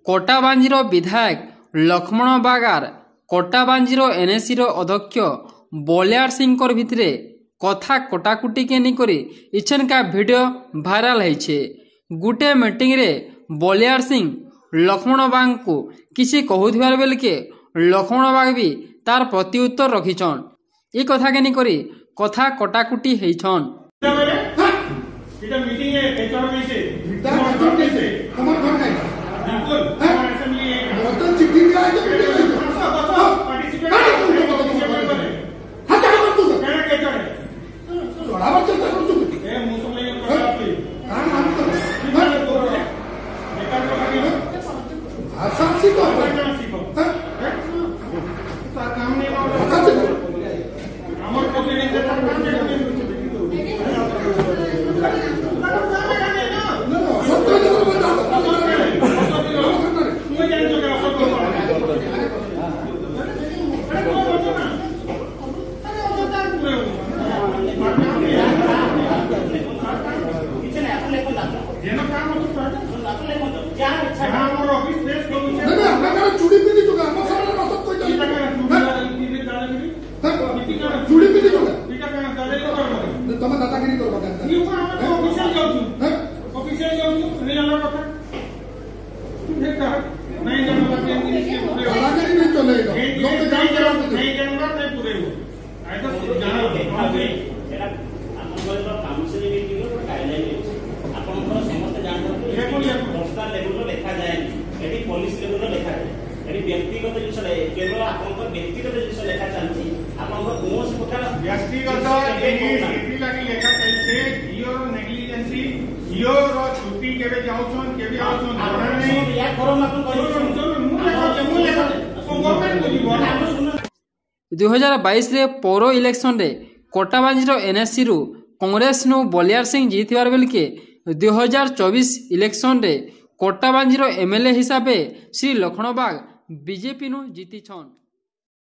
कोटाबांजीर विधायक लक्ष्मण बागार कोटाबांजीर एनएसी अध्यक्ष बलियार सिंह भितरे कथा कटाकुटी के निकरी इछन का वीडियो भाइराल है। गुटे मीटिंग रे बलियार सिंह लक्ष्मण बाग को किसी कहूथिबार बेल के लक्ष्मण बाग भी तार प्रत्युत्तर रखिछन। ई कथा के निकरी कथा कटाकुटी हेछन। व्यक्तिगत जिन केवल व्यक्तिगत जिन लेखा चलती व्यक्तिगत लेखा चलते छुट्टी केबे जाउछन केबे आउछन या करम अपन कहि 2022 रे पौर इलेक्शन रे कोटाबांजीर एनएससी रु कांग्रेस नु बलियार सिंह जीतिबार बेल के 2024 इलेक्शन रे कोटाबांजीर एमएलए हिसाबे श्री लक्ष्मण बाग बीजेपी नु जीति छन।